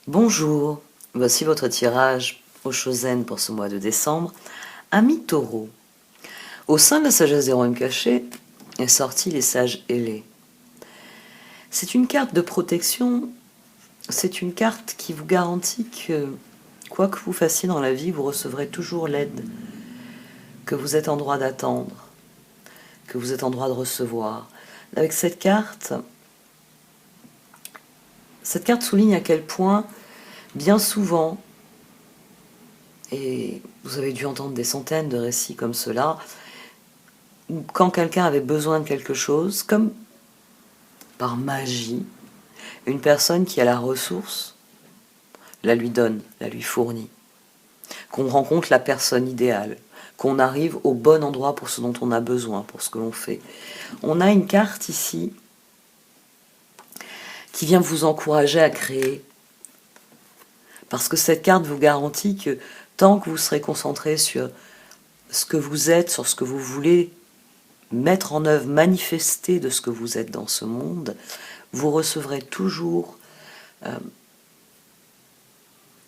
Bonjour, voici votre tirage au Chosen pour ce mois de décembre. Amis taureaux, au sein de la sagesse des royaumes cachés est sorti les sages ailés. C'est une carte de protection, c'est une carte qui vous garantit que quoi que vous fassiez dans la vie, vous recevrez toujours l'aide que vous êtes en droit d'attendre, que vous êtes en droit de recevoir. Avec cette carte souligne à quel point, bien souvent, et vous avez dû entendre des centaines de récits comme cela, où quand quelqu'un avait besoin de quelque chose, comme par magie, une personne qui a la ressource la lui donne, la lui fournit. Qu'on rencontre la personne idéale, qu'on arrive au bon endroit pour ce dont on a besoin, pour ce que l'on fait. On a une carte ici qui vient vous encourager à créer. Parce que cette carte vous garantit que tant que vous serez concentré sur ce que vous êtes, sur ce que vous voulez mettre en œuvre, manifester de ce que vous êtes dans ce monde, vous recevrez toujours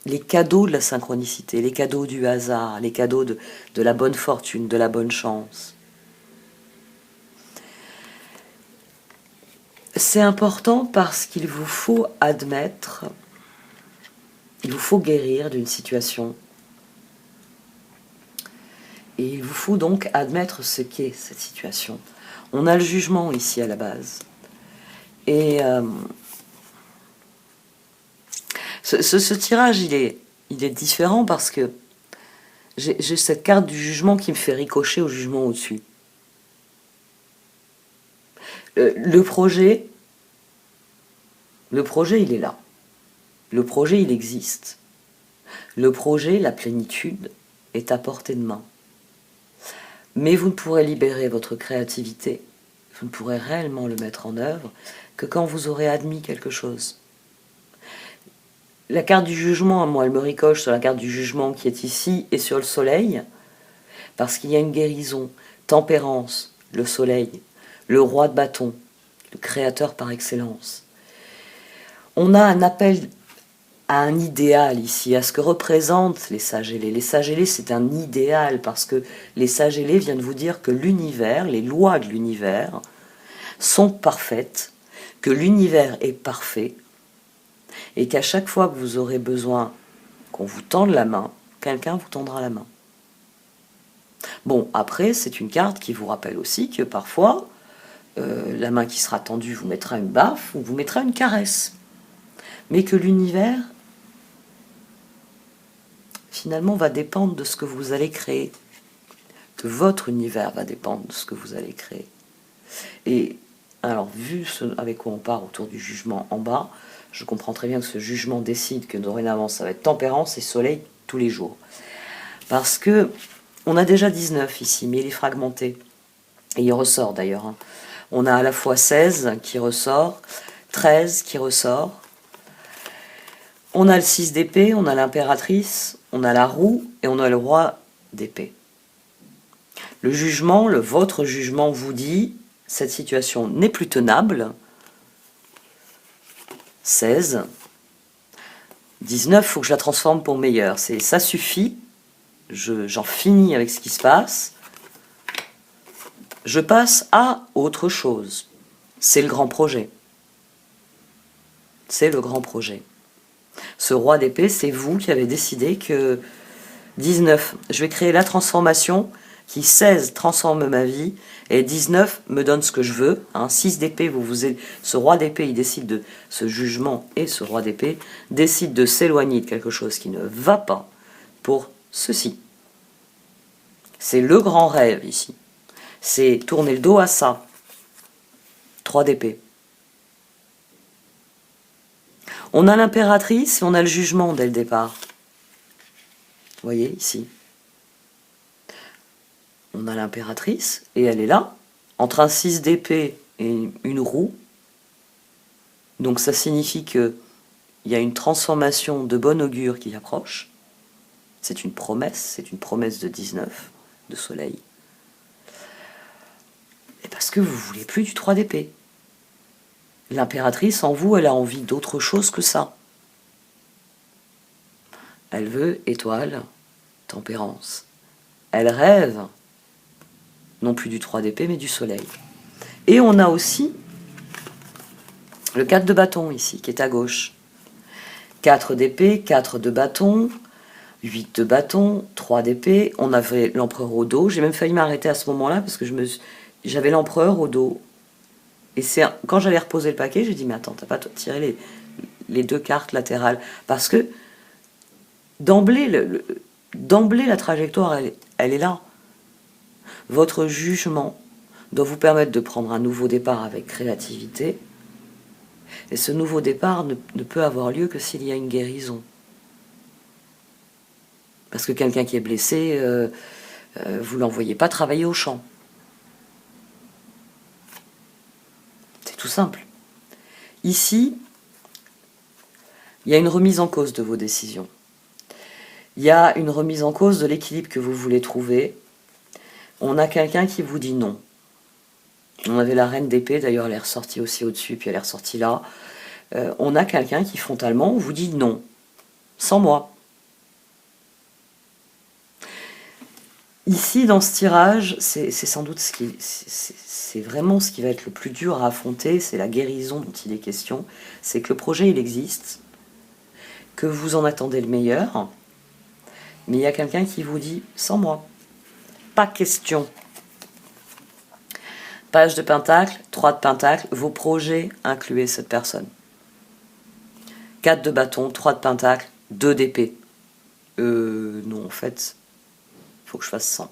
les cadeaux de la synchronicité, les cadeaux du hasard, les cadeaux de la bonne fortune, de la bonne chance. C'est important parce qu'il vous faut admettre, il vous faut guérir d'une situation. Et il vous faut donc admettre ce qu'est cette situation. On a le jugement ici à la base. Et ce tirage, il est différent parce que j'ai cette carte du jugement qui me fait ricocher au jugement au-dessus. Le projet, il est là. Le projet, il existe. Le projet, la plénitude, est à portée de main. Mais vous ne pourrez libérer votre créativité, vous ne pourrez réellement le mettre en œuvre que quand vous aurez admis quelque chose. La carte du jugement, moi, elle me ricoche sur la carte du jugement qui est ici et sur le soleil, parce qu'il y a une guérison, tempérance, le soleil, le roi de bâton, le créateur par excellence. On a un appel à un idéal ici, à ce que représentent les sages ailés. Les sages ailés, c'est un idéal, parce que les sages ailés viennent vous dire que l'univers, les lois de l'univers, sont parfaites, que l'univers est parfait, et qu'à chaque fois que vous aurez besoin qu'on vous tende la main, quelqu'un vous tendra la main. Bon, après, c'est une carte qui vous rappelle aussi que parfois, la main qui sera tendue vous mettra une baffe ou vous mettra une caresse. Mais que l'univers, finalement, va dépendre de ce que vous allez créer. Que votre univers va dépendre de ce que vous allez créer. Et alors, vu ce avec quoi on part autour du jugement en bas, je comprends très bien que ce jugement décide que dorénavant, ça va être tempérance et soleil tous les jours. Parce que on a déjà 19 ici, mais il est fragmenté. Et il ressort d'ailleurs. Hein. On a à la fois 16 qui ressort, 13 qui ressort. On a le 6 d'épée, on a l'impératrice, on a la roue et on a le roi d'épée. Le jugement, votre jugement vous dit, cette situation n'est plus tenable. 16. 19, il faut que je la transforme pour meilleur. Ça suffit, j'en finis avec ce qui se passe. Je passe à autre chose. C'est le grand projet. C'est le grand projet. Ce roi d'épée, c'est vous qui avez décidé que 19, je vais créer la transformation qui 16 transforme ma vie et 19 me donne ce que je veux. 6 d'épée, ce roi d'épée, il décide de ce jugement et ce roi d'épée décide de s'éloigner de quelque chose qui ne va pas pour ceci. C'est le grand rêve ici. C'est tourner le dos à ça. 3 d'épée. On a l'impératrice et on a le jugement dès le départ. Vous voyez ici. On a l'impératrice et elle est là, entre un 6 d'épée et une roue. Donc ça signifie qu'il y a une transformation de bon augure qui approche. C'est une promesse de 19, de soleil. Et parce que vous ne voulez plus du 3 d'épée. L'impératrice, en vous, elle a envie d'autre chose que ça. Elle veut étoile, tempérance. Elle rêve, non plus du 3 d'épée, mais du soleil. Et on a aussi le 4 de bâton ici, qui est à gauche. 4 d'épée, 4 de bâton, 8 de bâton, 3 d'épée. On avait l'empereur au dos. J'ai même failli m'arrêter à ce moment-là parce que j'avais l'empereur au dos. Et c'est quand j'allais reposer le paquet, j'ai dit mais attends, t'as pas tiré les 2 cartes latérales. Parce que d'emblée, la trajectoire, elle est là. Votre jugement doit vous permettre de prendre un nouveau départ avec créativité. Et ce nouveau départ ne peut avoir lieu que s'il y a une guérison. Parce que quelqu'un qui est blessé, vous ne l'envoyez pas travailler au champ. C'est tout simple. Ici, il y a une remise en cause de vos décisions. Il y a une remise en cause de l'équilibre que vous voulez trouver. On a quelqu'un qui vous dit non. On avait la reine d'épée, d'ailleurs elle est ressortie aussi au-dessus, puis elle est ressortie là. On a quelqu'un qui frontalement vous dit non, sans moi. Ici, dans ce tirage, c'est sans doute c'est vraiment ce qui va être le plus dur à affronter, c'est la guérison dont il est question. C'est que le projet, il existe, que vous en attendez le meilleur, mais il y a quelqu'un qui vous dit « sans moi, pas question ». Page de pentacle, 3 de pentacle, vos projets incluez cette personne. 4 de bâton, 3 de pentacle, 2 d'épée. Non, en fait, il faut que je fasse 100.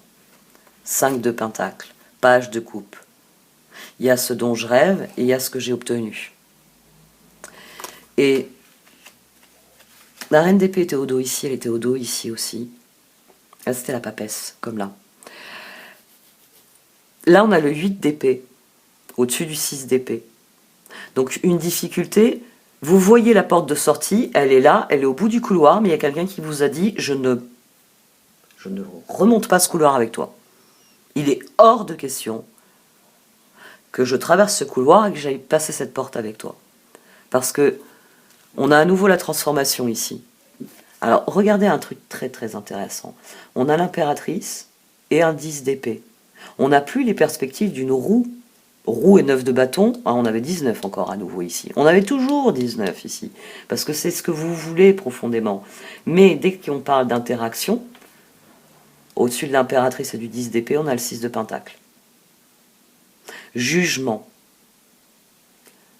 5 de pentacle, page de coupe. Il y a ce dont je rêve et il y a ce que j'ai obtenu. Et la reine d'épée était au dos ici, elle était au dos ici aussi. Là, c'était la papesse, comme là. Là, on a le 8 d'épée, au-dessus du 6 d'épée. Donc, une difficulté, vous voyez la porte de sortie, elle est là, elle est au bout du couloir, mais il y a quelqu'un qui vous a dit « je ne remonte pas ce couloir avec toi. Il est hors de question que je traverse ce couloir et que j'aille passer cette porte avec toi. » Parce que on a à nouveau la transformation ici. Alors, regardez un truc très très intéressant. On a l'impératrice et un 10 d'épée. On n'a plus les perspectives d'une roue. Roue et 9 de bâton, on avait 19 encore à nouveau ici. On avait toujours 19 ici, parce que c'est ce que vous voulez profondément. Mais dès qu'on parle d'interaction, au-dessus de l'impératrice et du 10 d'épée, on a le 6 de pentacle. Jugement.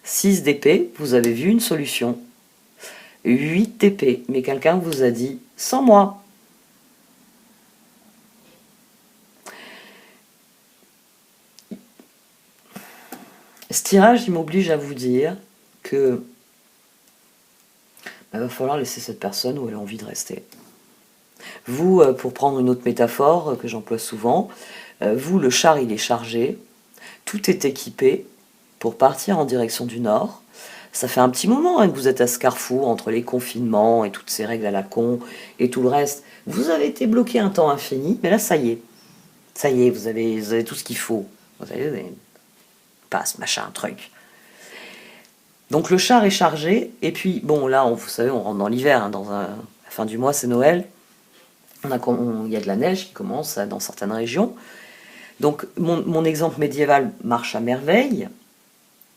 6 d'épée, vous avez vu une solution. 8 d'épée, mais quelqu'un vous a dit « sans moi ». Ce tirage, il m'oblige à vous dire que il va falloir laisser cette personne où elle a envie de rester. Vous, pour prendre une autre métaphore que j'emploie souvent, vous, le char, il est chargé, tout est équipé pour partir en direction du nord. Ça fait un petit moment que vous êtes à ce carrefour entre les confinements et toutes ces règles à la con et tout le reste. Vous avez été bloqué un temps infini, mais là, ça y est. Ça y est, vous avez tout ce qu'il faut. Vous avez passe, machin, truc. Donc le char est chargé, et puis, bon, là, vous savez, on rentre dans l'hiver, hein, la fin du mois, c'est Noël. Il y a de la neige qui commence dans certaines régions. Donc mon exemple médiéval marche à merveille,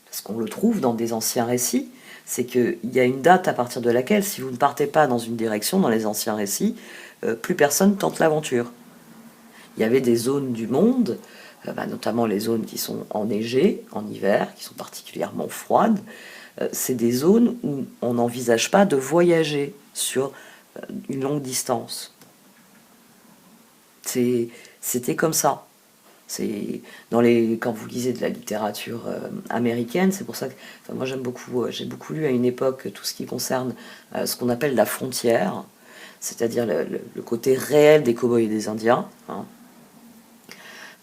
parce qu'on le trouve dans des anciens récits, c'est qu'il y a une date à partir de laquelle, si vous ne partez pas dans une direction, dans les anciens récits, plus personne tente l'aventure. Il y avait des zones du monde, notamment les zones qui sont enneigées en hiver, qui sont particulièrement froides. C'est des zones où on n'envisage pas de voyager sur une longue distance. C'était comme ça. Quand vous lisez de la littérature américaine, c'est pour ça que moi j'ai beaucoup lu à une époque tout ce qui concerne ce qu'on appelle la frontière, c'est-à-dire le côté réel des cow-boys et des Indiens. Hein.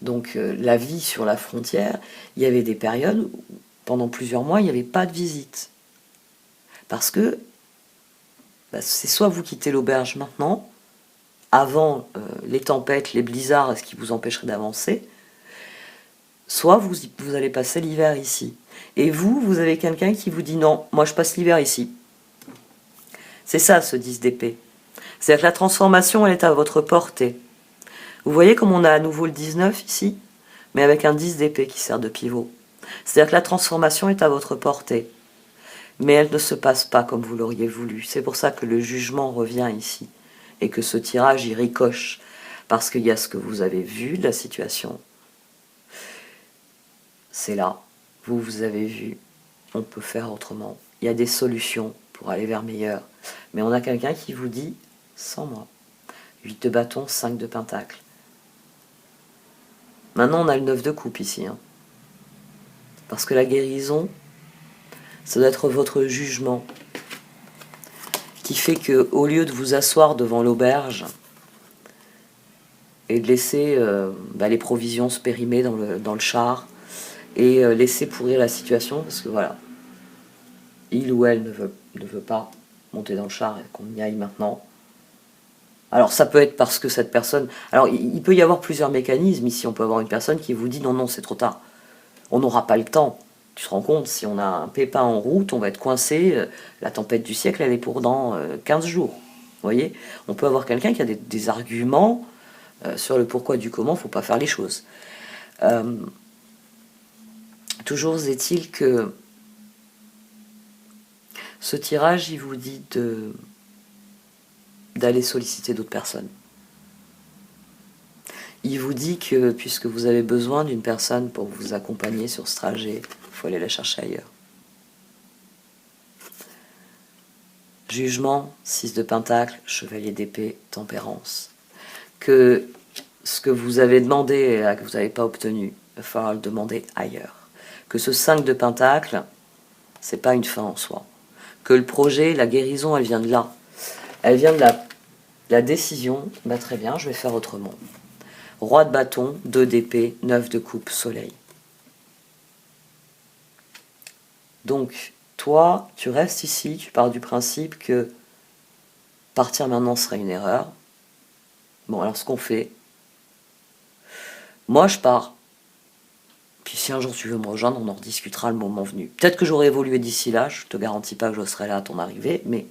Donc la vie sur la frontière, il y avait des périodes où pendant plusieurs mois il n'y avait pas de visite. Parce que c'est soit vous quittez l'auberge maintenant, avant les tempêtes, les blizzards, ce qui vous empêcherait d'avancer, soit vous allez passer l'hiver ici. Et vous avez quelqu'un qui vous dit non, moi je passe l'hiver ici. C'est ça ce 10 d'épée. C'est-à-dire que la transformation, elle est à votre portée. Vous voyez comme on a à nouveau le 19 ici, mais avec un 10 d'épée qui sert de pivot. C'est-à-dire que la transformation est à votre portée, mais elle ne se passe pas comme vous l'auriez voulu. C'est pour ça que le jugement revient ici, et que ce tirage y ricoche, parce qu'il y a ce que vous avez vu de la situation. C'est là, vous avez vu, on peut faire autrement. Il y a des solutions pour aller vers meilleur. Mais on a quelqu'un qui vous dit, sans moi. 8 de bâton, 5 de pentacle. Maintenant, on a le 9 de coupe ici. Hein. Parce que la guérison, ça doit être votre jugement qui fait que, au lieu de vous asseoir devant l'auberge et de laisser les provisions se périmer dans le char et laisser pourrir la situation, parce que voilà, il ou elle ne veut pas monter dans le char et qu'on y aille maintenant. Alors ça peut être parce que cette personne... Alors il peut y avoir plusieurs mécanismes ici. On peut avoir une personne qui vous dit non, c'est trop tard. On n'aura pas le temps. Tu te rends compte, si on a un pépin en route, on va être coincé. La tempête du siècle, elle est pour dans 15 jours. Vous voyez, on peut avoir quelqu'un qui a des arguments sur le pourquoi du comment, il ne faut pas faire les choses. Toujours est-il que ce tirage, il vous dit d'aller solliciter d'autres personnes. Il vous dit que puisque vous avez besoin d'une personne pour vous accompagner sur ce trajet, il faut aller la chercher ailleurs. Jugement, 6 de pentacle, chevalier d'épée, tempérance. Que ce que vous avez demandé et que vous n'avez pas obtenu, il va falloir le demander ailleurs. Que ce 5 de pentacle, c'est pas une fin en soi. Que le projet, la guérison, elle vient de là. Elle vient de la décision, bah très bien, je vais faire autrement. Roi de bâton, 2 d'épée, 9 de coupe, soleil. Donc, toi, tu restes ici, tu pars du principe que partir maintenant serait une erreur. Bon, alors ce qu'on fait, moi je pars. Puis si un jour tu veux me rejoindre, on en rediscutera le moment venu. Peut-être que j'aurai évolué d'ici là, je te garantis pas que je serai là à ton arrivée, mais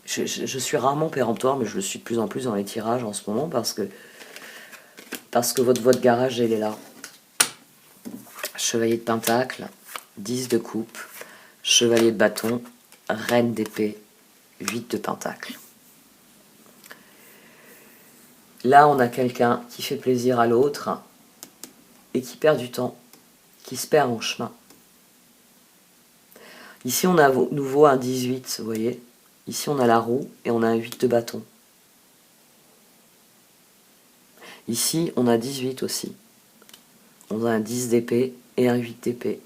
je suis rarement péremptoire, mais je le suis de plus en plus dans les tirages en ce moment parce que votre garage, elle est là. Chevalier de pentacle, 10 de coupe, chevalier de bâton, reine d'épée, 8 de pentacle. Là, on a quelqu'un qui fait plaisir à l'autre et qui perd du temps, qui se perd en chemin. Ici, on a à nouveau un 18, vous voyez. Ici, on a la roue et on a un 8 de bâton. Ici, on a 18 aussi. On a un 10 d'épée et un 8 d'épée.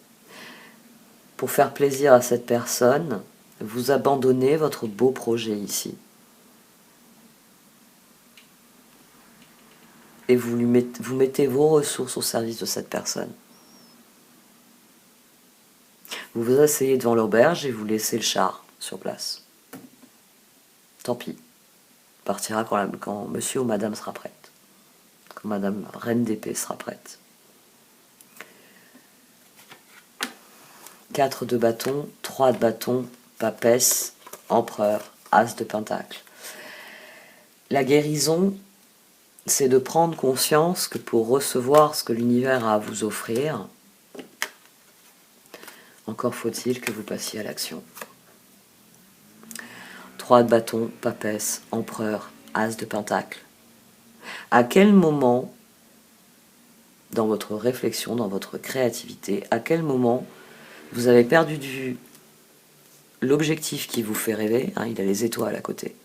Pour faire plaisir à cette personne, vous abandonnez votre beau projet ici. Et vous mettez vos ressources au service de cette personne. Vous vous asseyez devant l'auberge et vous laissez le char sur place. Tant pis. Il partira quand monsieur ou madame sera prête. Quand madame reine d'épée sera prête. 4 de bâton, 3 de bâton, papesse, empereur, as de pentacle. La guérison, c'est de prendre conscience que pour recevoir ce que l'univers a à vous offrir, encore faut-il que vous passiez à l'action. 3 de bâton, papesse, empereur, as de pentacle. À quel moment, dans votre réflexion, dans votre créativité, à quel moment vous avez perdu de vue l'objectif qui vous fait rêver, hein, il a les étoiles à côté.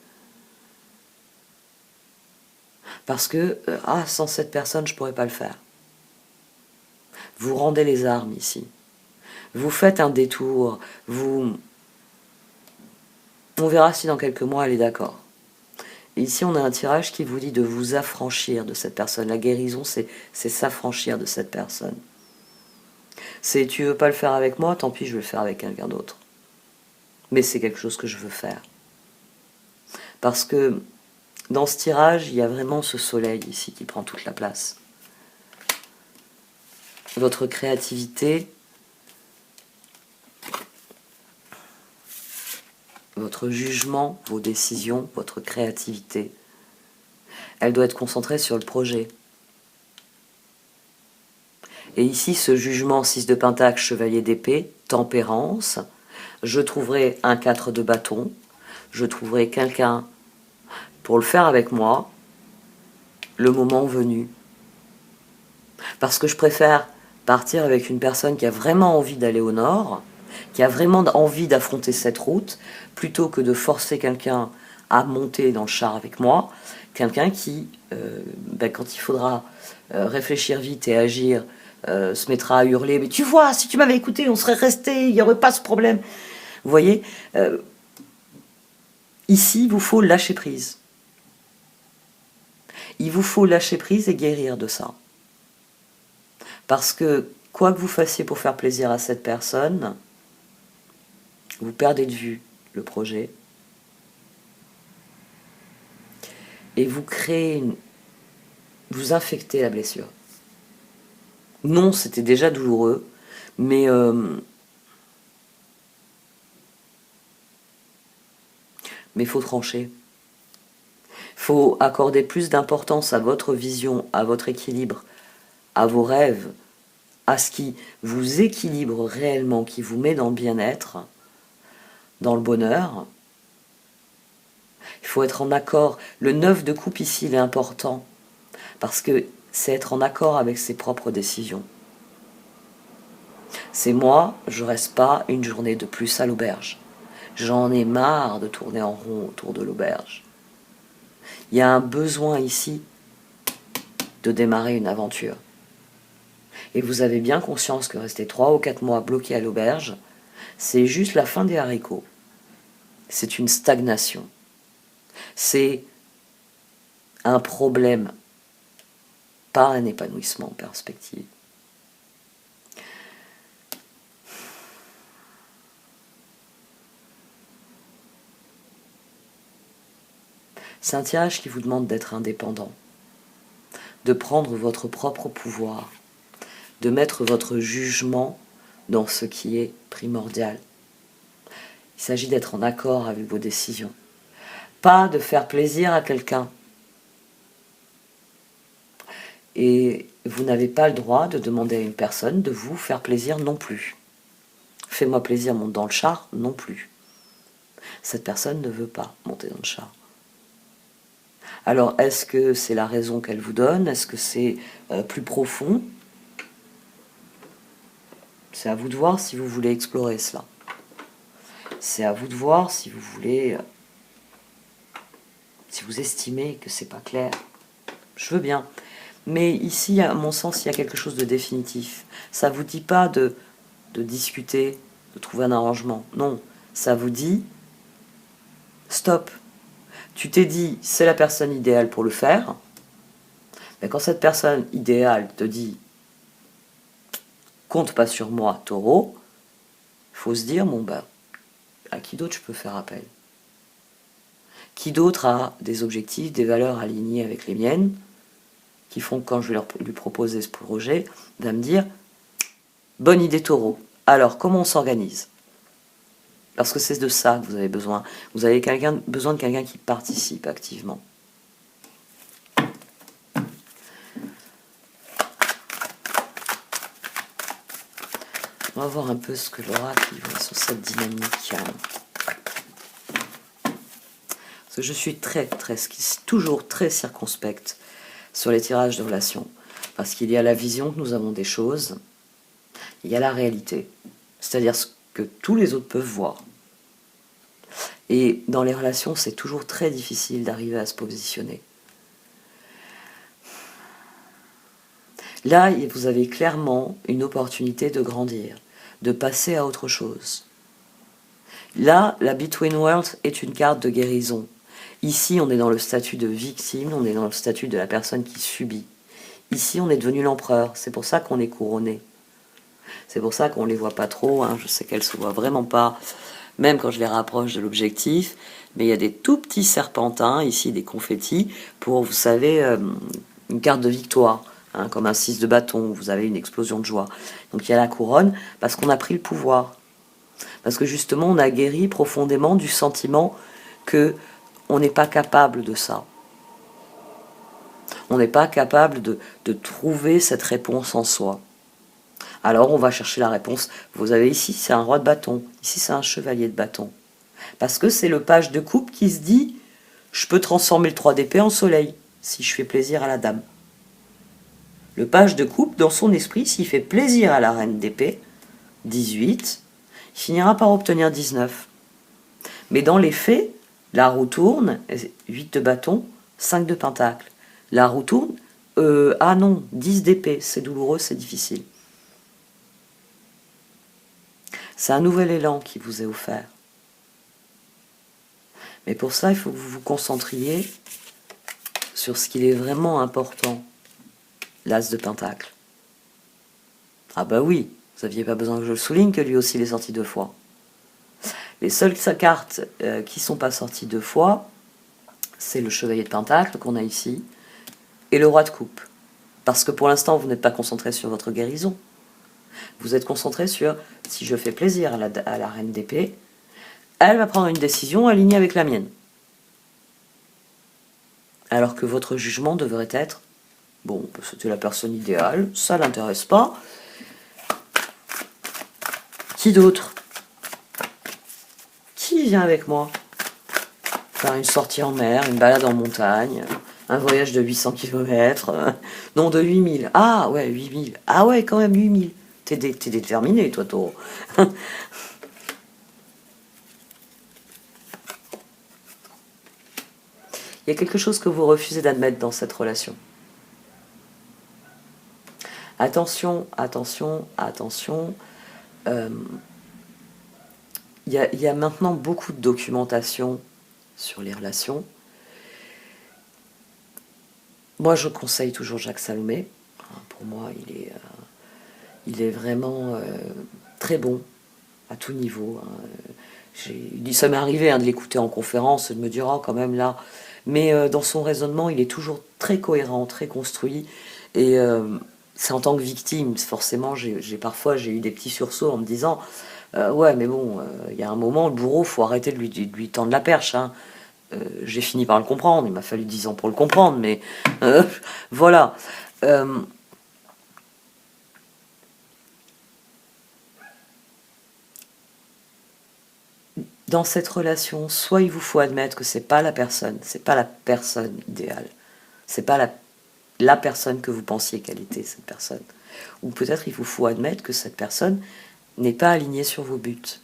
Parce que, sans cette personne, je ne pourrais pas le faire. Vous rendez les armes ici. Vous faites un détour. On verra si dans quelques mois elle est d'accord. Et ici, on a un tirage qui vous dit de vous affranchir de cette personne. La guérison, c'est s'affranchir de cette personne. C'est tu veux pas le faire avec moi, tant pis, je vais le faire avec quelqu'un d'autre. Mais c'est quelque chose que je veux faire. Parce que dans ce tirage, il y a vraiment ce soleil ici qui prend toute la place. Votre créativité, votre jugement, vos décisions, votre créativité. Elle doit être concentrée sur le projet. Et ici, ce jugement 6 de pentacle, chevalier d'épée, tempérance, je trouverai un 4 de bâton, je trouverai quelqu'un pour le faire avec moi, le moment venu. Parce que je préfère partir avec une personne qui a vraiment envie d'aller au nord, qui a vraiment envie d'affronter cette route, plutôt que de forcer quelqu'un à monter dans le char avec moi, quelqu'un qui, quand il faudra réfléchir vite et agir, se mettra à hurler, mais tu vois, si tu m'avais écouté, on serait resté, il n'y aurait pas ce problème. Vous voyez, ici, il vous faut lâcher prise. Il vous faut lâcher prise et guérir de ça. Parce que, quoi que vous fassiez pour faire plaisir à cette personne, vous perdez de vue le projet. Et vous créez vous infectez la blessure. Non, c'était déjà douloureux, mais faut trancher. Faut accorder plus d'importance à votre vision, à votre équilibre, à vos rêves, à ce qui vous équilibre réellement, qui vous met dans le bien-être, dans le bonheur. Il faut être en accord. Le 9 de coupe ici, il est important, parce que c'est être en accord avec ses propres décisions. C'est moi, je reste pas une journée de plus à l'auberge. J'en ai marre de tourner en rond autour de l'auberge. Il y a un besoin ici de démarrer une aventure. Et vous avez bien conscience que rester 3 ou 4 mois bloqué à l'auberge, c'est juste la fin des haricots. C'est une stagnation. C'est un problème, pas un épanouissement en perspective. C'est un tirage qui vous demande d'être indépendant, de prendre votre propre pouvoir, de mettre votre jugement dans ce qui est primordial. Il s'agit d'être en accord avec vos décisions. Pas de faire plaisir à quelqu'un. Et vous n'avez pas le droit de demander à une personne de vous faire plaisir non plus. Fais-moi plaisir, monte dans le char, non plus. Cette personne ne veut pas monter dans le char. Alors, est-ce que c'est la raison qu'elle vous donne? Est-ce que c'est plus profond? C'est à vous de voir si vous voulez explorer cela. C'est à vous de voir si vous voulez... si vous estimez que c'est pas clair. Je veux bien. Mais ici, à mon sens, il y a quelque chose de définitif. Ça ne vous dit pas de discuter, de trouver un arrangement. Non, ça vous dit stop. Tu t'es dit, c'est la personne idéale pour le faire. Mais quand cette personne idéale te dit, compte pas sur moi, taureau, il faut se dire, bon à qui d'autre je peux faire appel? Qui d'autre a des objectifs, des valeurs alignées avec les miennes, qui font que quand je vais lui proposer ce projet, va me dire, bonne idée taureau. Alors, comment on s'organise? Parce que c'est de ça que vous avez besoin. Vous avez besoin de quelqu'un qui participe activement. On va voir un peu ce que l'oracle dit sur cette dynamique. Parce que je suis toujours très circonspecte sur les tirages de relations. Parce qu'il y a la vision que nous avons des choses, il y a la réalité. C'est-à-dire ce que tous les autres peuvent voir. Et dans les relations, c'est toujours très difficile d'arriver à se positionner. Là, vous avez clairement une opportunité de grandir, de passer à autre chose. Là, la Between Worlds est une carte de guérison. Ici, on est dans le statut de victime, on est dans le statut de la personne qui subit. Ici, on est devenu l'empereur, c'est pour ça qu'on est couronné. C'est pour ça qu'on ne les voit pas trop, je sais qu'elles ne se voient vraiment pas, même quand je les rapproche de l'objectif, mais il y a des tout petits serpentins, ici des confettis, pour, vous savez, une carte de victoire, comme un 6 de bâton, vous avez une explosion de joie. Donc il y a la couronne, parce qu'on a pris le pouvoir. Parce que justement, on a guéri profondément du sentiment que on n'est pas capable de ça. On n'est pas capable de trouver cette réponse en soi. Alors on va chercher la réponse. Vous avez ici, c'est un roi de bâton. Ici, c'est un chevalier de bâton. Parce que c'est le page de coupe qui se dit « Je peux transformer le 3 d'épée en soleil, si je fais plaisir à la dame. » Le page de coupe, dans son esprit, s'il fait plaisir à la reine d'épée, 18, il finira par obtenir 19. Mais dans les faits, la roue tourne, 8 de bâton, 5 de pentacle. La roue tourne, ah non, 10 d'épée, c'est douloureux, c'est difficile. C'est un nouvel élan qui vous est offert. Mais pour ça, il faut que vous vous concentriez sur ce qu'il est vraiment important. L'as de pentacle. Ah bah oui, vous n'aviez pas besoin que je le souligne, que lui aussi il est sorti 2 fois. Les seules cartes qui ne sont pas sorties 2 fois, c'est le chevalier de pentacle qu'on a ici, et le roi de coupe. Parce que pour l'instant, vous n'êtes pas concentré sur votre guérison. Vous êtes concentré sur, si je fais plaisir à la reine d'épée, elle va prendre une décision alignée avec la mienne. Alors que votre jugement devrait être, bon, c'était la personne idéale, ça l'intéresse pas. Qui d'autre? Qui vient avec moi faire une sortie en mer, une balade en montagne, un voyage de 800 km, non de 8000. Ah ouais, 8000. Ah ouais, quand même 8000. T'es déterminé, toi, taureau. Il y a quelque chose que vous refusez d'admettre dans cette relation. Attention, attention, attention. Il y a maintenant beaucoup de documentation sur les relations. Moi, je conseille toujours Jacques Salomé. Pour moi, il est vraiment très bon à tout niveau. Ça m'est arrivé de l'écouter en conférence, de me dire, oh, quand même là. Mais dans son raisonnement, il est toujours très cohérent, très construit. Et c'est en tant que victime, forcément, parfois j'ai eu des petits sursauts en me disant, ouais, mais bon, il y a un moment, le bourreau, faut arrêter de lui tendre la perche. Hein. J'ai fini par le comprendre, il m'a fallu 10 ans pour le comprendre, mais voilà. Dans cette relation, soit il vous faut admettre que c'est pas la personne idéale, c'est pas la personne que vous pensiez qu'elle était, cette personne. Ou peut-être il vous faut admettre que cette personne n'est pas alignée sur vos buts.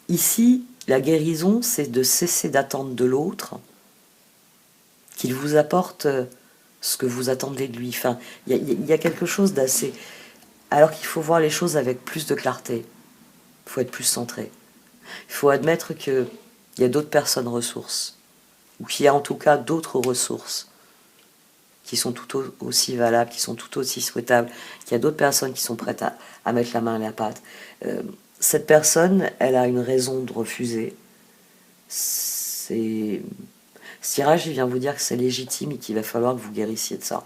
Ici, la guérison, c'est de cesser d'attendre de l'autre qu'il vous apporte ce que vous attendez de lui. Enfin, il y a quelque chose d'assez... Alors qu'il faut voir les choses avec plus de clarté. Il faut être plus centré. Il faut admettre qu'il y a d'autres personnes ressources, ou qu'il y a en tout cas d'autres ressources qui sont tout aussi valables, qui sont tout aussi souhaitables, qu'il y a d'autres personnes qui sont prêtes à mettre la main à la pâte. Cette personne, elle a une raison de refuser. Ce tirage, il vient vous dire que c'est légitime et qu'il va falloir que vous guérissiez de ça.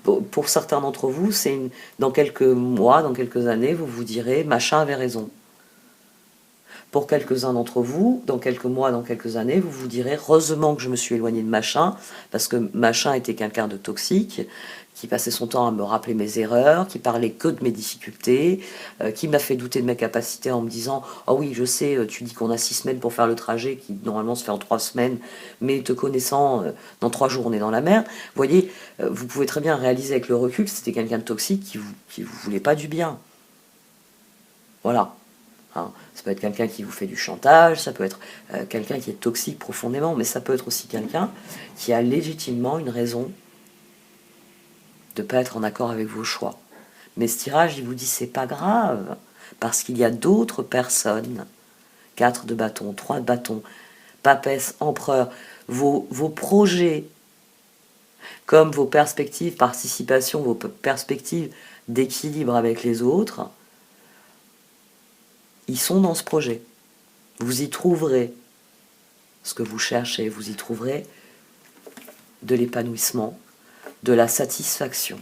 Pour certains d'entre vous, dans quelques mois, dans quelques années, vous vous direz « machin avait raison ». Pour quelques-uns d'entre vous, dans quelques mois, dans quelques années, vous vous direz « heureusement que je me suis éloigné de machin, parce que machin était quelqu'un de toxique, qui passait son temps à me rappeler mes erreurs, qui parlait que de mes difficultés, qui m'a fait douter de mes capacités en me disant « oh oui, je sais, tu dis qu'on a 6 semaines pour faire le trajet, qui normalement se fait en 3 semaines, mais te connaissant, dans 3 jours on est dans la mer ». Vous voyez, vous pouvez très bien réaliser avec le recul que c'était quelqu'un de toxique qui vous voulait pas du bien. Voilà. Hein, ça peut être quelqu'un qui vous fait du chantage, ça peut être quelqu'un qui est toxique profondément, mais ça peut être aussi quelqu'un qui a légitimement une raison de ne pas être en accord avec vos choix. Mais ce tirage, il vous dit c'est pas grave, parce qu'il y a d'autres personnes, 4 de bâton, 3 de bâton, papesse, empereur, vos projets, comme vos perspectives participation, vos perspectives d'équilibre avec les autres, ils sont dans ce projet. Vous y trouverez ce que vous cherchez, vous y trouverez de l'épanouissement, de la satisfaction.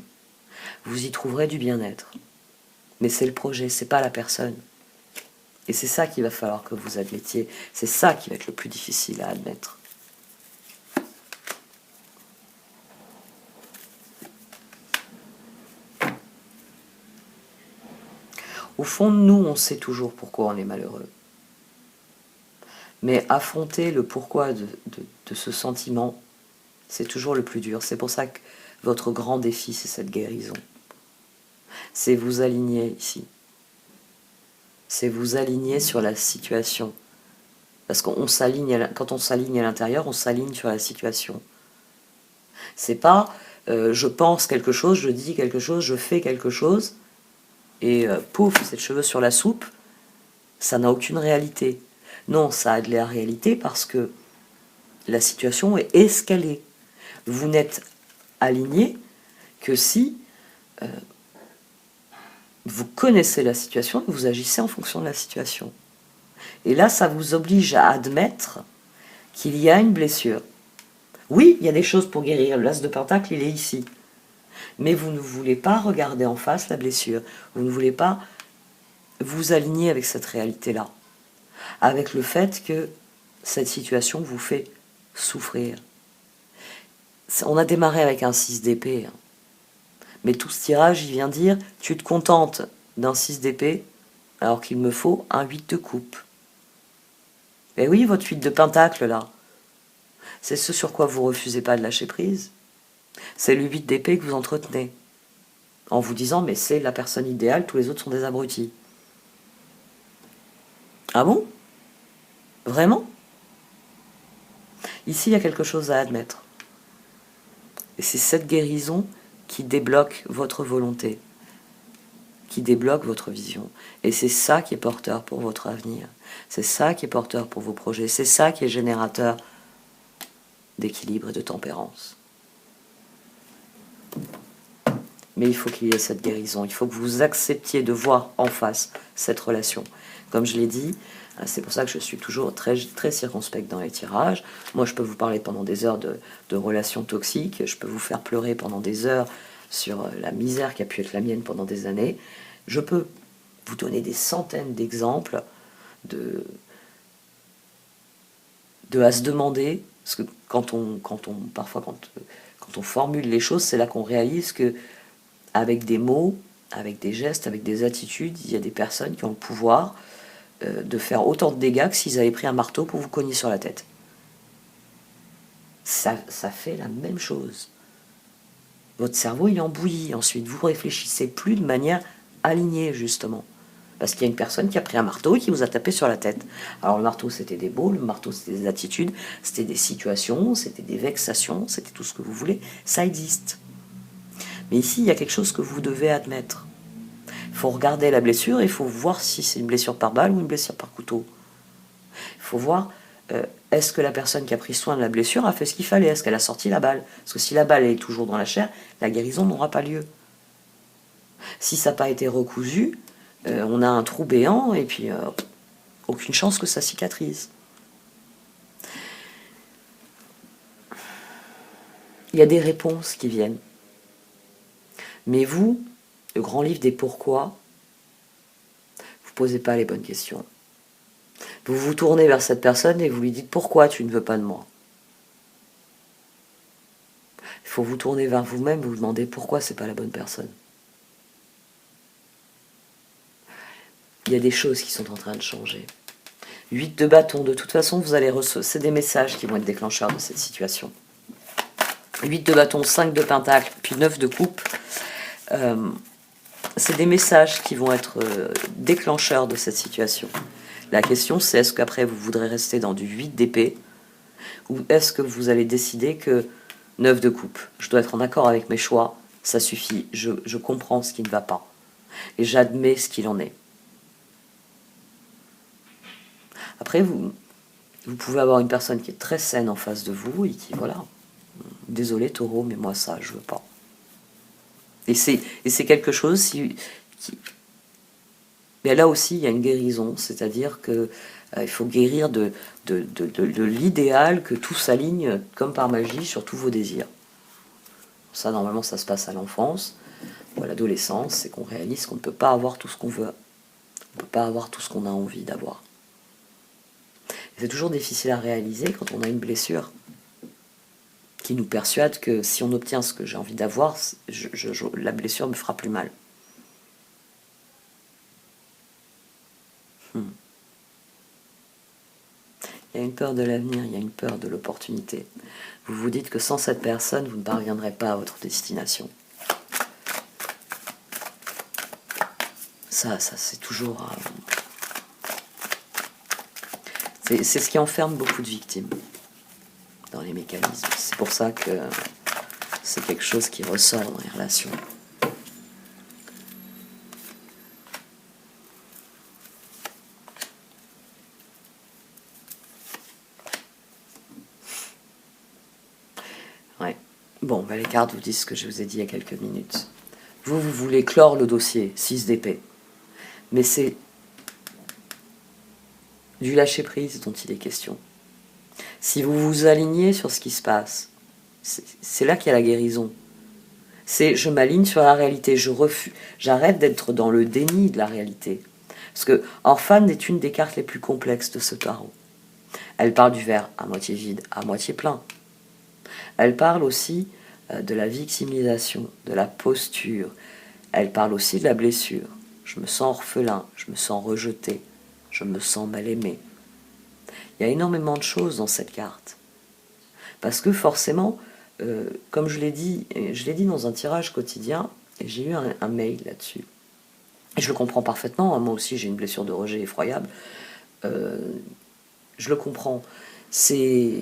Vous y trouverez du bien-être. Mais c'est le projet, c'est pas la personne. Et c'est ça qu'il va falloir que vous admettiez. C'est ça qui va être le plus difficile à admettre. Au fond de nous, on sait toujours pourquoi on est malheureux. Mais affronter le pourquoi de ce sentiment, c'est toujours le plus dur. C'est pour ça que votre grand défi, c'est cette guérison. C'est vous aligner ici. C'est vous aligner sur la situation. Parce qu'on s'aligne, quand on s'aligne à l'intérieur, on s'aligne sur la situation. C'est pas je pense quelque chose, je dis quelque chose, je fais quelque chose, et pouf, c'est le cheveu sur la soupe, ça n'a aucune réalité. Non, ça a de la réalité parce que la situation est ce qu'elle est. Vous n'êtes aligné que si vous connaissez la situation et vous agissez en fonction de la situation. Et là, ça vous oblige à admettre qu'il y a une blessure. Oui, il y a des choses pour guérir. Le l'as de pentacle, il est ici. Mais vous ne voulez pas regarder en face la blessure. Vous ne voulez pas vous aligner avec cette réalité-là. Avec le fait que cette situation vous fait souffrir. On a démarré avec un 6 d'épée. Mais tout ce tirage, il vient dire, tu te contentes d'un 6 d'épée, alors qu'il me faut un 8 de coupe. Et oui, votre 8 de pentacle, là, c'est ce sur quoi vous refusez pas de lâcher prise. C'est le 8 d'épée que vous entretenez. En vous disant, mais c'est la personne idéale, tous les autres sont des abrutis. Ah bon? Vraiment? Ici, il y a quelque chose à admettre. Et c'est cette guérison qui débloque votre volonté, qui débloque votre vision. Et c'est ça qui est porteur pour votre avenir. C'est ça qui est porteur pour vos projets. C'est ça qui est générateur d'équilibre et de tempérance. Mais il faut qu'il y ait cette guérison. Il faut que vous acceptiez de voir en face cette relation. Comme je l'ai dit, c'est pour ça que je suis toujours très, très circonspecte dans les tirages. Moi, je peux vous parler pendant des heures de relations toxiques. Je peux vous faire pleurer pendant des heures sur la misère qui a pu être la mienne pendant des années. Je peux vous donner des centaines d'exemples à se demander, parce que quand on formule les choses, c'est là qu'on réalise que avec des mots, avec des gestes, avec des attitudes, il y a des personnes qui ont le pouvoir de faire autant de dégâts que s'ils avaient pris un marteau pour vous cogner sur la tête. Ça fait la même chose. Votre cerveau, il est en bouillie. Ensuite, vous réfléchissez plus de manière alignée, justement. Parce qu'il y a une personne qui a pris un marteau et qui vous a tapé sur la tête. Alors le marteau, c'était des mots, le marteau, c'était des attitudes, c'était des situations, c'était des vexations, c'était tout ce que vous voulez. Ça existe. Mais ici, il y a quelque chose que vous devez admettre. Il faut regarder la blessure et il faut voir si c'est une blessure par balle ou une blessure par couteau. Il faut voir, est-ce que la personne qui a pris soin de la blessure a fait ce qu'il fallait? Est-ce qu'elle a sorti la balle? Parce que si la balle est toujours dans la chair, la guérison n'aura pas lieu. Si ça n'a pas été recousu, on a un trou béant et puis aucune chance que ça cicatrise. Il y a des réponses qui viennent. Mais vous, le grand livre des pourquoi, vous ne posez pas les bonnes questions. Vous vous tournez vers cette personne et vous lui dites pourquoi tu ne veux pas de moi. Il faut vous tourner vers vous-même, vous demandez pourquoi c'est pas la bonne personne. Il y a des choses qui sont en train de changer. 8 de bâton, de toute façon, vous allez recevoir, c'est des messages qui vont être déclencheurs de cette situation. 8 de bâton, 5 de pentacle, puis 9 de coupe. C'est des messages qui vont être déclencheurs de cette situation. La question, c'est est-ce qu'après, vous voudrez rester dans du 8 d'épée ou est-ce que vous allez décider que 9 de coupe, je dois être en accord avec mes choix, ça suffit, je comprends ce qui ne va pas et j'admets ce qu'il en est. Après, vous pouvez avoir une personne qui est très saine en face de vous et qui, voilà, désolé taureau, mais moi ça, je veux pas. Et c'est quelque chose mais là aussi, il y a une guérison, c'est-à-dire que il faut guérir de l'idéal que tout s'aligne comme par magie sur tous vos désirs. Ça, normalement, ça se passe à l'enfance. ou à l'adolescence, c'est qu'on réalise qu'on ne peut pas avoir tout ce qu'on veut. On ne peut pas avoir tout ce qu'on a envie d'avoir. C'est toujours difficile à réaliser quand on a une blessure qui nous persuade que si on obtient ce que j'ai envie d'avoir, la blessure me fera plus mal. Il y a une peur de l'avenir, il y a une peur de l'opportunité. Vous vous dites que sans cette personne, vous ne parviendrez pas à votre destination. Ça c'est toujours... c'est ce qui enferme beaucoup de victimes dans les mécanismes. C'est pour ça que c'est quelque chose qui ressort dans les relations. Ouais. Bon, les cartes vous disent ce que je vous ai dit il y a quelques minutes. Vous voulez clore le dossier, 6 d'épée. Mais c'est du lâcher-prise dont il est question. Si vous vous alignez sur ce qui se passe, c'est là qu'il y a la guérison. C'est je m'aligne sur la réalité, j'arrête d'être dans le déni de la réalité. Parce que Orphane est une des cartes les plus complexes de ce tarot. Elle parle du verre à moitié vide, à moitié plein. Elle parle aussi de la victimisation, de la posture. Elle parle aussi de la blessure. Je me sens orphelin, je me sens rejeté, je me sens mal aimé. Il y a énormément de choses dans cette carte. Parce que forcément, comme je l'ai dit dans un tirage quotidien, et j'ai eu un mail là-dessus. Et je le comprends parfaitement, hein, moi aussi j'ai une blessure de rejet effroyable. Je le comprends. C'est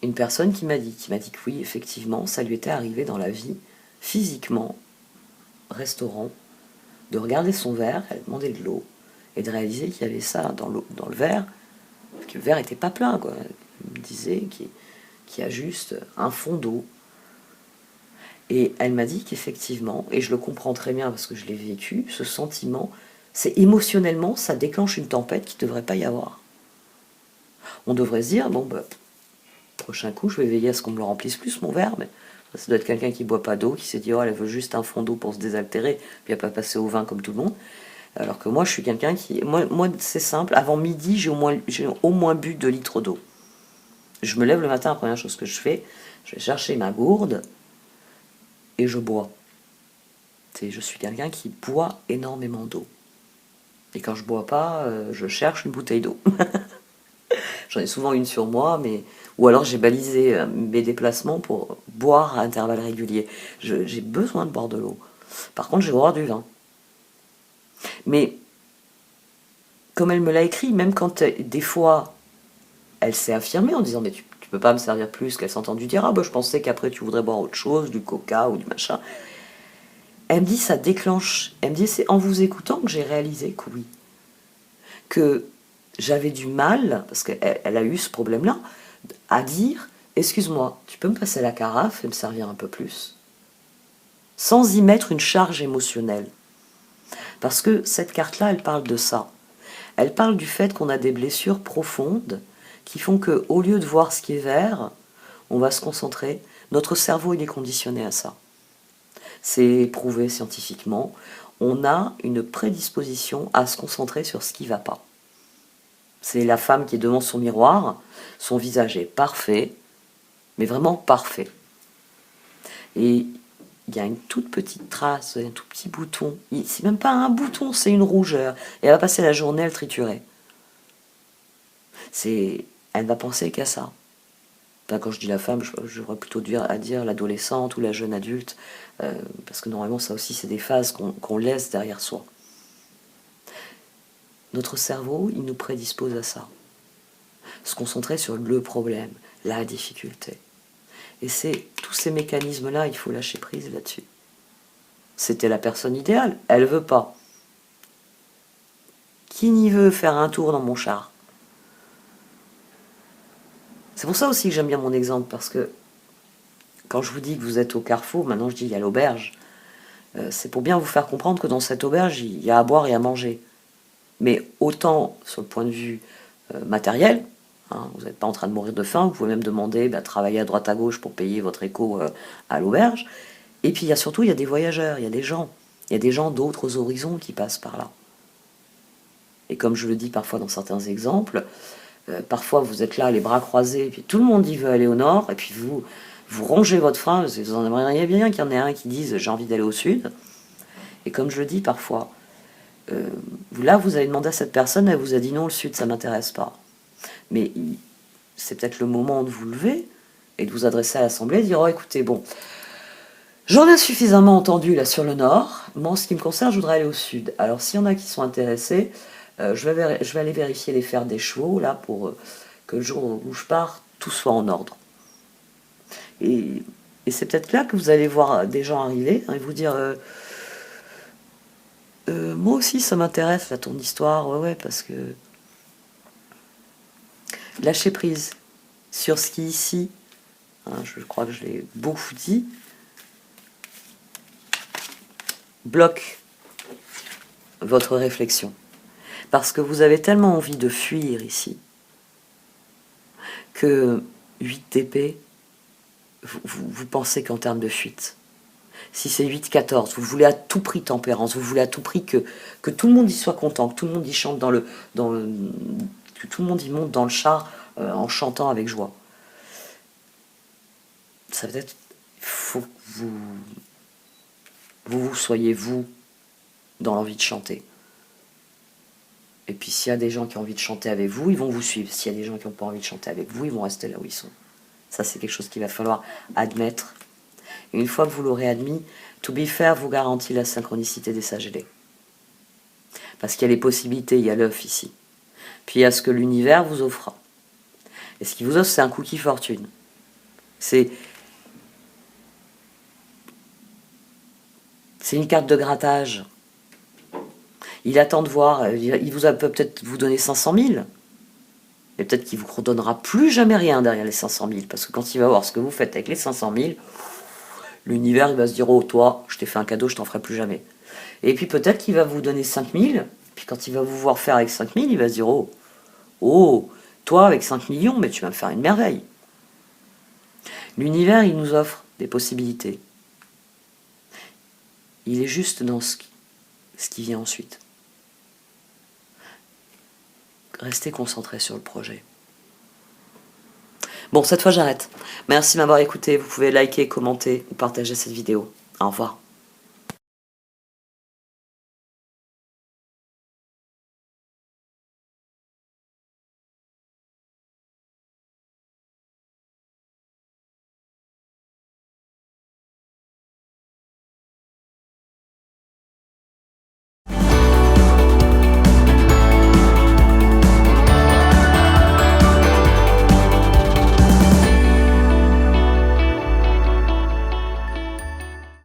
une personne qui m'a dit que oui, effectivement, ça lui était arrivé dans la vie, physiquement, restaurant, de regarder son verre, elle demandait de l'eau, et de réaliser qu'il y avait ça dans le verre, que le verre n'était pas plein, quoi. Elle me disait qu'il y a juste un fond d'eau. Et elle m'a dit qu'effectivement, et je le comprends très bien parce que je l'ai vécu, ce sentiment, c'est émotionnellement, ça déclenche une tempête qui ne devrait pas y avoir. On devrait se dire, bon, prochain coup, je vais veiller à ce qu'on me le remplisse plus, mon verre, mais ça doit être quelqu'un qui ne boit pas d'eau, qui s'est dit, oh, elle veut juste un fond d'eau pour se désaltérer, puis elle n'a pas passé au vin comme tout le monde. Alors que moi, je suis quelqu'un qui... Moi c'est simple, avant midi, j'ai au moins bu 2 litres d'eau. Je me lève le matin, la première chose que je fais, je vais chercher ma gourde et je bois. Je suis quelqu'un qui boit énormément d'eau. Et quand je bois pas, je cherche une bouteille d'eau. J'en ai souvent une sur moi, ou alors j'ai balisé mes déplacements pour boire à intervalles réguliers. J'ai besoin de boire de l'eau. Par contre, je vais boire du vin. Mais, comme elle me l'a écrit, même quand des fois, elle s'est affirmée en disant « mais tu peux pas me servir plus », qu'elle s'est entendue dire « ah je pensais qu'après tu voudrais boire autre chose, du coca ou du machin ». Elle me dit ça déclenche, elle me dit c'est en vous écoutant que j'ai réalisé que oui, que j'avais du mal, parce qu'elle a eu ce problème-là, à dire « excuse-moi, tu peux me passer la carafe et me servir un peu plus ?» sans y mettre une charge émotionnelle. Parce que cette carte-là, elle parle de ça. Elle parle du fait qu'on a des blessures profondes qui font qu'au lieu de voir ce qui est vert, on va se concentrer. Notre cerveau, il est conditionné à ça. C'est prouvé scientifiquement. On a une prédisposition à se concentrer sur ce qui ne va pas. C'est la femme qui est devant son miroir, son visage est parfait, mais vraiment parfait. Et il y a une toute petite trace, un tout petit bouton. C'est même pas un bouton, c'est une rougeur. Et elle va passer la journée à le triturer. Elle va penser qu'à ça. Enfin, quand je dis la femme, j'aurais plutôt à dire l'adolescente ou la jeune adulte, parce que normalement ça aussi c'est des phases qu'on laisse derrière soi. Notre cerveau, il nous prédispose à ça. Se concentrer sur le problème, la difficulté. Et c'est tous ces mécanismes-là, il faut lâcher prise là-dessus. C'était la personne idéale, elle veut pas. Qui n'y veut faire un tour dans mon char? C'est pour ça aussi que j'aime bien mon exemple, parce que quand je vous dis que vous êtes au carrefour, maintenant je dis il y a l'auberge, c'est pour bien vous faire comprendre que dans cette auberge, il y a à boire et à manger. Mais autant sur le point de vue matériel, hein, vous n'êtes pas en train de mourir de faim, vous pouvez même demander, travailler à droite à gauche pour payer votre éco à l'auberge, Et puis surtout, il y a des voyageurs, il y a des gens. Il y a des gens d'autres horizons qui passent par là. Et comme je le dis parfois dans certains exemples, parfois vous êtes là, les bras croisés, et puis tout le monde y veut aller au nord, et puis vous rongez votre frein, parce que vous en aimeriez bien qu'il y en ait un qui dise j'ai envie d'aller au sud. Et comme je le dis parfois, là vous avez demandé à cette personne, elle vous a dit non, le sud ça m'intéresse pas. Mais c'est peut-être le moment de vous lever et de vous adresser à l'Assemblée et de dire oh écoutez, bon, j'en ai suffisamment entendu là sur le nord, moi en ce qui me concerne je voudrais aller au sud. Alors s'il y en a qui sont intéressés, je vais aller vérifier les fers des chevaux là pour que le jour où je pars, tout soit en ordre. Et c'est peut-être là que vous allez voir des gens arriver et vous dire moi aussi ça m'intéresse là ton histoire, ouais parce que lâcher prise sur ce qui ici, hein, je crois que je l'ai beaucoup dit, bloque votre réflexion. Parce que vous avez tellement envie de fuir ici que 8 d'épée, vous pensez qu'en termes de fuite. Si c'est 8-14, vous voulez à tout prix tempérance, vous voulez à tout prix que tout le monde y soit content, que tout le monde y chante que tout le monde y monte dans le char en chantant avec joie. Ça veut être, faut que vous soyez vous dans l'envie de chanter. Et puis s'il y a des gens qui ont envie de chanter avec vous, ils vont vous suivre. S'il y a des gens qui n'ont pas envie de chanter avec vous, ils vont rester là où ils sont. Ça, c'est quelque chose qu'il va falloir admettre. Et une fois que vous l'aurez admis, To Be Fair vous garantit la synchronicité des sages ailés. Parce qu'il y a les possibilités, il y a l'œuf ici. Puis il y a ce que l'univers vous offre. Et ce qu'il vous offre, c'est un cookie fortune. C'est une carte de grattage. Il attend de voir, il vous a peut-être vous donner 500 000, et peut-être qu'il vous redonnera plus jamais rien derrière les 500 000, parce que quand il va voir ce que vous faites avec les 500 000, l'univers il va se dire oh toi, je t'ai fait un cadeau, je t'en ferai plus jamais. Et puis peut-être qu'il va vous donner 5 000, puis quand il va vous voir faire avec 5 000, il va se dire oh, toi avec 5 millions, mais tu vas me faire une merveille. L'univers il nous offre des possibilités. Il est juste dans ce qui vient ensuite. Restez concentrés sur le projet. Bon, cette fois j'arrête. Merci de m'avoir écouté. Vous pouvez liker, commenter ou partager cette vidéo. Au revoir.